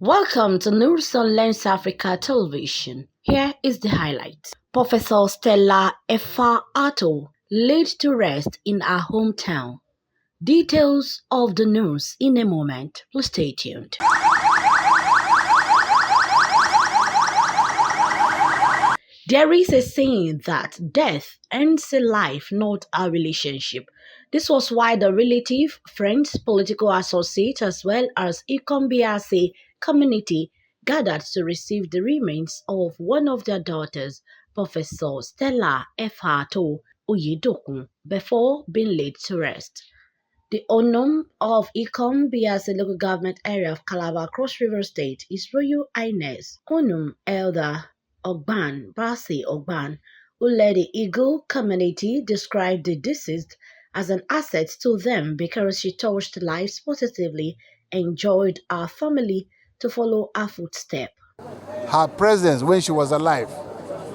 Welcome to News on Lens Africa Television. Here is the highlight. Professor Stella Effah-Attoe laid to rest in her hometown. Details of the news in a moment. Please stay tuned. There is a saying that death ends a life, not a relationship. This was why the relative, friends, political associates, as well as Ikun Biase community gathered to receive the remains of one of their daughters, Professor Stella Effah-Attoe Oyedokun, before being laid to rest. The Onum of Ikun Biase local government area of Calabar, Cross River State, His Royal Highness Onum Elder Ogban Biase Ogban, who led the Eagle community, described the deceased as an asset to them because she touched lives positively and enjoyed our family to follow her footsteps. Her presence when she was alive,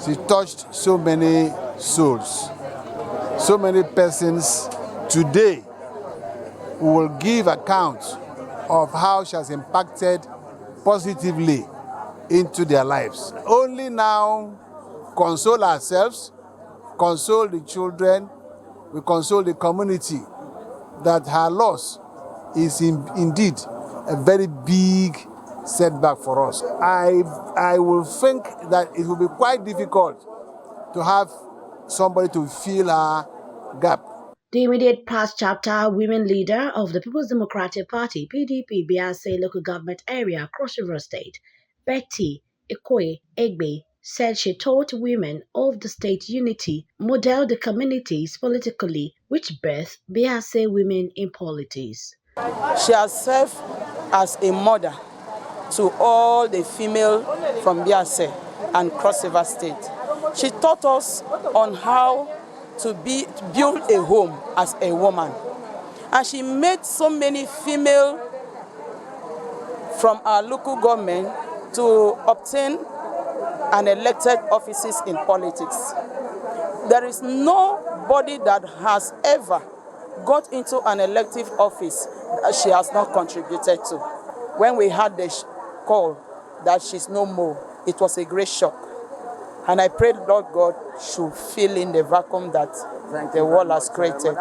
she touched so many souls, so many persons. Today, we will give account of how she has impacted positively into their lives. Only now console ourselves, console the children, we console the community that her loss is indeed a very big setback for us. I will think that it will be quite difficult to have somebody to fill her gap. The immediate past chapter women leader of the People's Democratic Party, PDP, Biase local government area, Cross River State, Betty Ikwe Egbe, said she taught women of the state unity, modeled the communities politically, which birthed Biase women in politics. She has served as a mother to all the female from Biase and Cross River State. She taught us on how to build a home as a woman. And she made so many female from our local government to obtain an elected offices in politics. There is nobody that has ever got into an elective office that she has not contributed to. When we had the call that she's no more, it was a great shock. And I pray Lord God should fill in the vacuum that the world has created.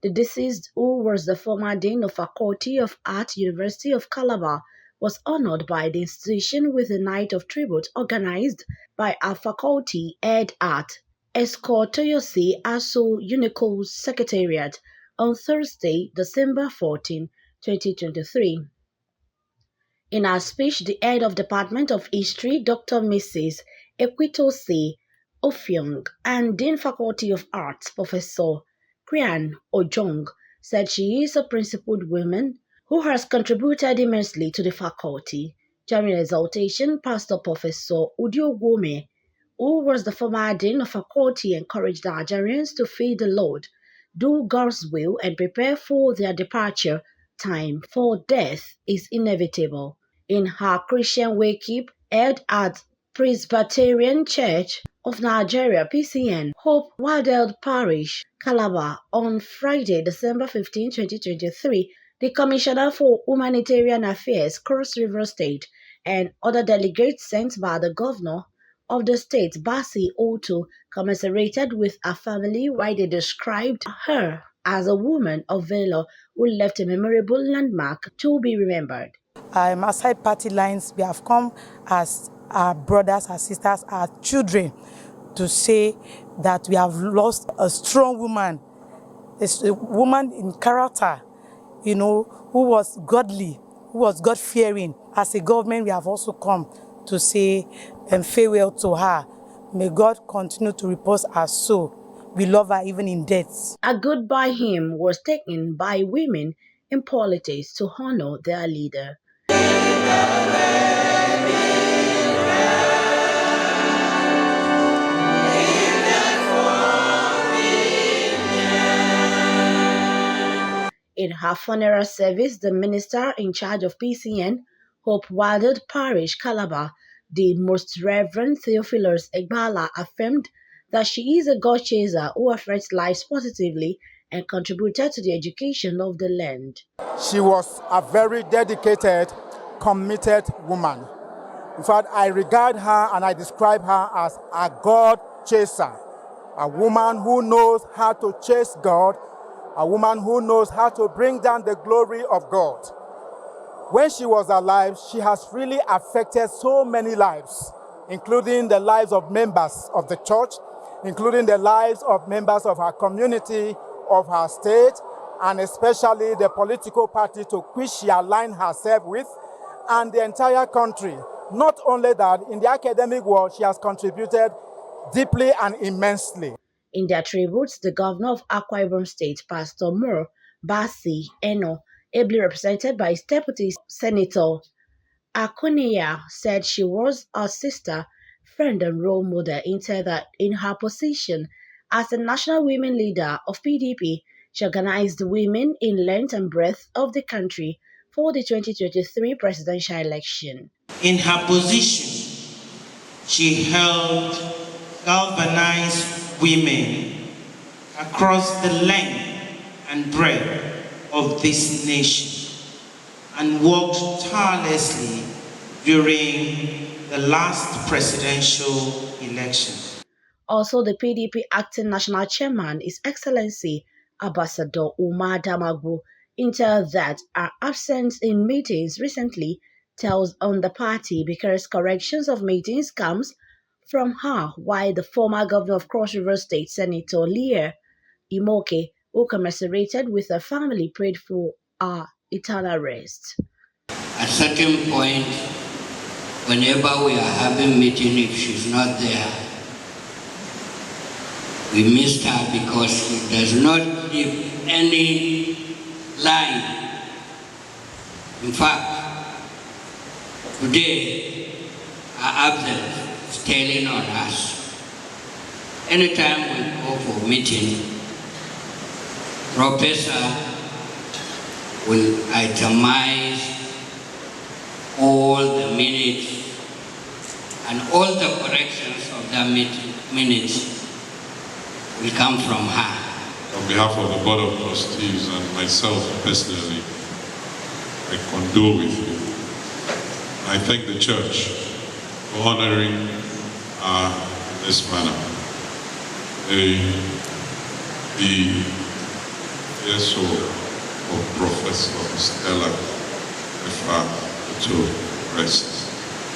The deceased, who was the former dean of Faculty of Art, University of Calabar, was honored by the institution with a night of tribute organized by our faculty head at Escortoyosi Aso Unico Secretariat on Thursday, December 14, 2023. In her speech, the head of Department of History, Dr. Mrs. Equitose Ofiong, and Dean Faculty of Arts, Professor Krian Ojong, said she is a principled woman who has contributed immensely to the faculty. During exaltation, Pastor Professor Udio Gome, who was the former dean of faculty, encouraged the Nigerians to feed the Lord, do God's will, and prepare for their departure time, for death is inevitable. In her Christian wake-up held at Presbyterian Church of Nigeria (PCN), Hope Wardell Parish, Calabar, on Friday, December 15, 2023, the Commissioner for Humanitarian Affairs, Cross River State, and other delegates sent by the Governor of the state, Biase Otto, commiserated with her family while they described her as a woman of valor who left a memorable landmark to be remembered. Aside party lines, we have come as our brothers, our sisters, our children to say that we have lost a strong woman, a woman in character, who was godly, who was God-fearing. As a government, we have also come to say farewell to her. May God continue to repose her soul. We love her even in death. A goodbye hymn was taken by women in politics to honor their leader. In her funeral service, the minister in charge of PCN, Hope Wardell Parish, Calabar, the Most Reverend Theophilus Egbala, affirmed that she is a God chaser who affects lives positively and contributed to the education of the land. She was a very dedicated committed woman. In fact, I regard her and I describe her as a God chaser, a woman who knows how to chase God, a woman who knows how to bring down the glory of God. When she was alive, she has really affected so many lives, including the lives of members of the church, including the lives of members of her community, of her state, and especially the political party to which she aligned herself with, and the entire country. Not only that, in the academic world, she has contributed deeply and immensely. In their tributes, the governor of Akwa Ibom State, Pastor Moore Biase Eno, ably represented by his deputy Senator Akuniya, said she was a sister, friend, and role model in her position as the national women leader of PDP. She organized women in length and breadth of the country for the 2023 presidential election. In her position, she helped galvanize women across the length and breadth of this nation and worked tirelessly during the last presidential election. Also, the PDP acting national chairman, His Excellency Ambassador Umar Damagwu, intel that her absence in meetings recently tells on the party because corrections of meetings comes from her, while the former governor of Cross River State, Senator Leah Imoke, who commiserated with her family, prayed for her eternal rest. At certain point, whenever we are having meeting, if she's not there, we missed her because she does not give any line. In fact, today, our absence is telling on us. Anytime we go for meeting, Professor will itemize all the minutes and all the corrections of that minutes will come from her. On behalf of the Board of Trustees and myself personally, I condole with you. I thank the Church for honoring in this manner. The SO of Professor Stella Effah-Attoe rest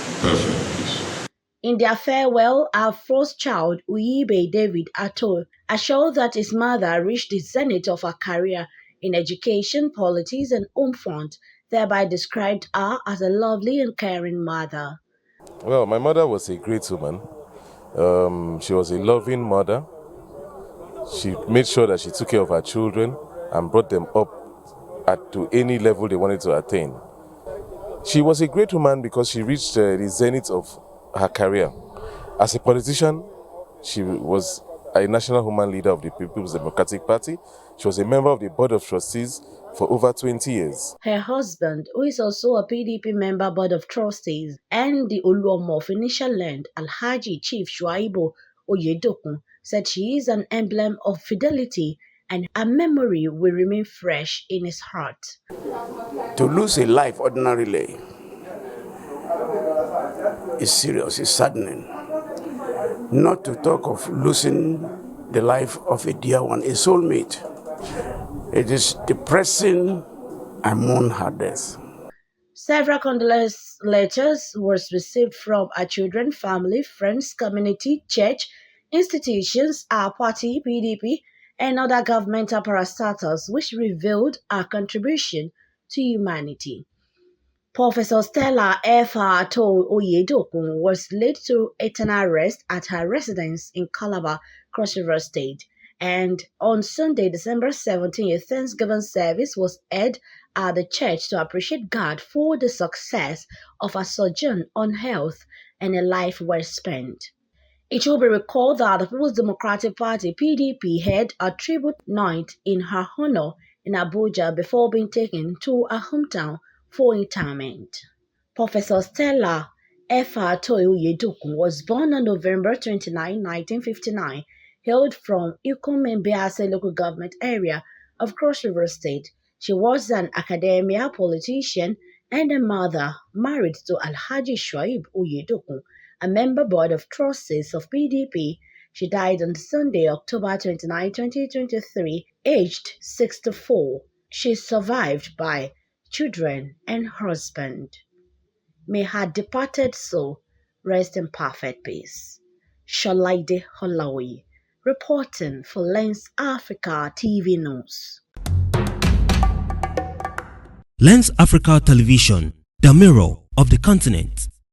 in perfect peace. In their farewell, our first child, Uyibe David Attoe, assured that his mother reached the zenith of her career in education, politics, and home front, thereby described her as a lovely and caring mother. Well, my mother was a great woman. She was a loving mother. She made sure that she took care of her children and brought them up to any level they wanted to attain. She was a great woman because she reached the zenith of her career. As a politician, she was a national woman leader of the People's Democratic Party. She was a member of the Board of Trustees for over 20 years. Her husband, who is also a PDP member Board of Trustees, and the Oluomo of initial land, Alhaji Shuaibu Oyedokun, said she is an emblem of fidelity and her memory will remain fresh in his heart. To lose a life ordinarily is serious, it's saddening. Not to talk of losing the life of a dear one, a soulmate. It is depressing. I mourn her death. Several condolence letters were received from her children, family, friends, community, church, institutions, our party, PDP, and other governmental parastatals, which revealed her contribution to humanity. Professor Stella Effah-Attoe Oyedokun was laid to eternal rest at her residence in Calabar, Cross River State, and on Sunday, December 17, a Thanksgiving service was held at the church to appreciate God for the success of her sojourn on health and a life well spent. It should be recalled that the People's Democratic Party (PDP) held a tribute night in her honor in Abuja before being taken to her hometown for interment. Professor Stella Effah-Attoe Oyedokun was born on November 29, 1959, hailed from Ikun in Biase local government area of Cross River State. She was an academia, politician, and a mother, married to Alhaji Shuaibu Oyedokun, a member board of trustees of PDP. She died on Sunday, October 29, 2023, aged 64. She is survived by children and husband. May her departed soul rest in perfect peace. Shalaide Holawi, reporting for Lens Africa TV News. Lens Africa Television, the mirror of the continent.